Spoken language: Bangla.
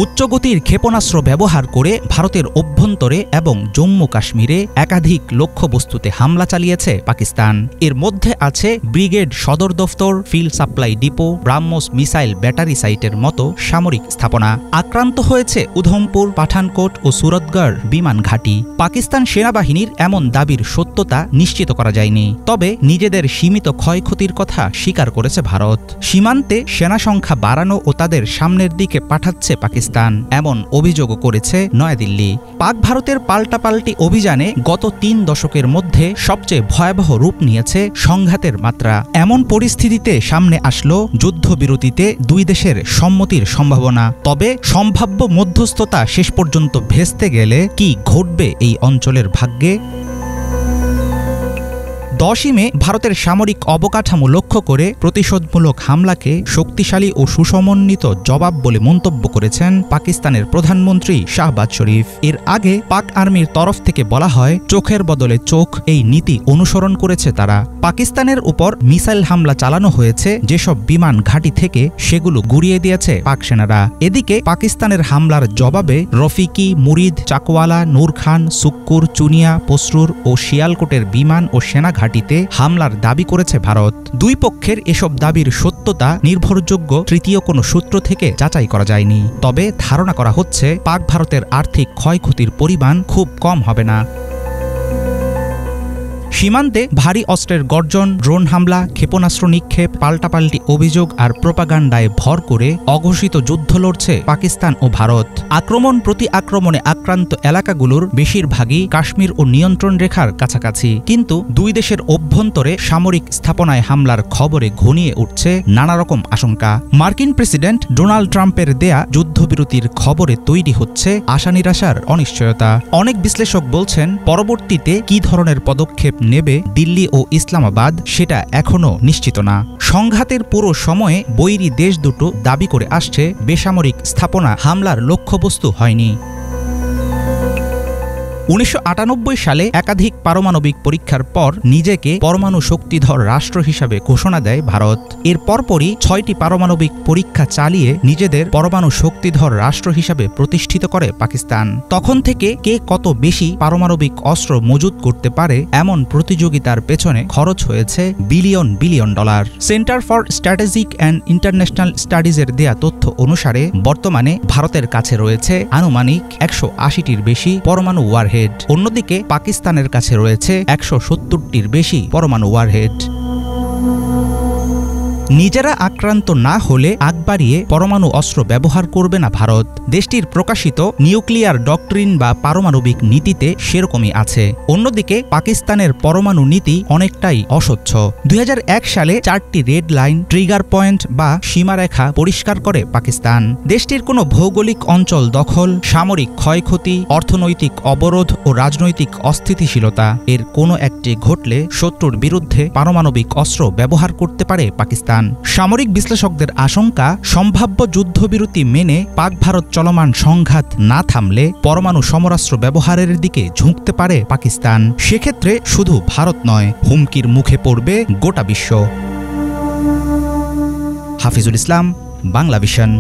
উচ্চগতির ক্ষেপণাস্ত্র ব্যবহার করে ভারতের অভ্যন্তরে এবং জম্মু কাশ্মীরে একাধিক লক্ষ্যবস্তুতে হামলা চালিয়েছে পাকিস্তান। এর মধ্যে আছে ব্রিগেড সদর দফতর, field supply depot, BrahMos missile battery সাইটের মতো সামরিক স্থাপনা। আক্রান্ত হয়েছে উধমপুর, পাঠানকোট ও সুরতগড় বিমান ঘাঁটি। পাকিস্তান সেনাবাহিনীর এমন দাবির সত্যতা নিশ্চিত করা যায়নি, তবে নিজেদের সীমিত ক্ষয়ক্ষতির কথা স্বীকার করেছে ভারত। সীমান্তে সেনা সংখ্যা বাড়ানো ও তাদের সামনের দিকে পাঠাচ্ছে পাকিস্তান, এমন অভিযোগও করেছে নয়াদিল্লি। পাক ভারতের পাল্টাপাল্টি অভিযানে গত ৩ দশকের মধ্যে সবচেয়ে ভয়াবহ রূপ নিয়েছে সংঘাতের মাত্রা। এমন পরিস্থিতিতে সামনে আসলো যুদ্ধবিরতিতে দুই দেশের সম্মতির সম্ভাবনা। তবে সম্ভাব্য মধ্যস্থতা শেষ পর্যন্ত ভেস্তে গেলে কি ঘটবে এই অঞ্চলের ভাগ্যে? 10ই মে ভারতের সামরিক অবকাঠামো লক্ষ্য করে প্রতিশোধমূলক হামলাকে শক্তিশালী ও সুসমন্বিত জবাব বলে মন্তব্য করেছেন পাকিস্তানের প্রধানমন্ত্রী শাহবাজ শরীফ। এর আগে পাক আর্মির তরফ থেকে বলা হয়, চোখের বদলে চোখ এই নীতি অনুসরণ করেছে তারা। পাকিস্তানের উপর মিসাইল হামলা চালানো হয়েছে যেসব বিমান ঘাঁটি থেকে, সেগুলো গুড়িয়ে দিয়েছে পাক সেনারা। এদিকে পাকিস্তানের হামলার জবাবে রফিকি, মুরিদ, চাকওয়ালা, নূর খান, সুক্কুর, চুনিয়া, পসরুর ও শিয়ালকোটের বিমান ও সেনা ঘাঁটিতে হামলার দাবি করেছে ভারত। দুই পক্ষের এসব দাবির সত্যতা নির্ভরযোগ্য তৃতীয় কোনো সূত্র থেকে যাচাই করা যায়নি। তবে ধারণা করা হচ্ছে পাক ভারতের আর্থিক ক্ষয়ক্ষতির পরিমাণ খুব কম হবে না। সীমান্তে ভারী অস্ত্রের গর্জন, ড্রোন হামলা, ক্ষেপণাস্ত্র নিক্ষেপ, পাল্টাপাল্টি অভিযোগ আর প্রোপাগান্ডায় ভর করে অঘোষিত যুদ্ধ লড়ছে পাকিস্তান ও ভারত। আক্রমণ প্রতি আক্রমণে আক্রান্ত এলাকাগুলোর বেশিরভাগই কাশ্মীর ও নিয়ন্ত্রণ রেখার কাছাকাছি। কিন্তু দুই দেশের অভ্যন্তরে সামরিক স্থাপনায় হামলার খবরে ঘনিয়ে উঠছে নানা রকম আশঙ্কা। মার্কিন প্রেসিডেন্ট ডোনাল্ড ট্রাম্পের দেয়া যুদ্ধবিরতির খবরে তৈরি হচ্ছে আশা নিরাশার অনিশ্চয়তা। অনেক বিশ্লেষক বলছেন, পরবর্তীতে কী ধরনের পদক্ষেপ নেবে দিল্লি ও ইসলামাবাদ সেটা এখনও নিশ্চিত না। সংঘাতের পুরো সময়ে বৈরী দেশ দুটো দাবি করে আসছে বেসামরিক স্থাপনা হামলার লক্ষ্যবস্তু হয়নি। 1998 সালে একাধিক পারমাণবিক পরীক্ষার পর নিজেকে পরমাণু শক্তিধর রাষ্ট্র হিসাবে ঘোষণা দেয় ভারত। এর পরপরই 6টি পারমাণবিক পরীক্ষা চালিয়ে নিজেদের পরমাণু শক্তিধর রাষ্ট্র হিসাবে প্রতিষ্ঠিত করে পাকিস্তান। তখন থেকে কে কত বেশি পারমাণবিক অস্ত্র মজুত করতে পারে এমন প্রতিযোগিতার পেছনে খরচ হয়েছে billion billion dollar. Centre for strategic and international স্টাডিজের দেয়া তথ্য অনুসারে বর্তমানে ভারতের কাছে রয়েছে আনুমানিক 180টির বেশি পরমাণু ওয়ারহেড। অন্যদিকে পাকিস্তানের কাছে রয়েছে 170টির বেশি পরমাণু ওয়ারহেড। নিজেরা আক্রান্ত না হলে আগ বাড়িয়ে পরমাণু অস্ত্র ব্যবহার করবে না ভারত। দেশটির প্রকাশিত নিউক্লিয়ার ডক্ট্রিন বা পারমাণবিক নীতিতে সেরকমই আছে। অন্যদিকে পাকিস্তানের পরমাণু নীতি অনেকটাই অস্বচ্ছ। 2001 সালে 4টি রেড লাইন, ট্রিগার পয়েন্ট বা সীমারেখা পরিষ্কার করে পাকিস্তান। দেশটির কোনো ভৌগোলিক অঞ্চল দখল, সামরিক ক্ষয়ক্ষতি, অর্থনৈতিক অবরোধ ও রাজনৈতিক অস্থিতিশীলতা এর কোনো একটি ঘটলে শত্রুর বিরুদ্ধে পারমাণবিক অস্ত্র ব্যবহার করতে পারে পাকিস্তান। সামরিক বিশ্লেষকদের আশঙ্কা, সম্ভাব্য যুদ্ধবিরতি মেনে পাক ভারত চলমান সংঘাত না থামলে পরমাণু সমরাস্ত্র ব্যবহারের দিকে ঝুঁকতে পারে পাকিস্তান। সেক্ষেত্রে শুধু ভারত নয়, হুমকির মুখে পড়বে গোটা বিশ্ব। হাফিজুল ইসলাম, বাংলা ভিশন।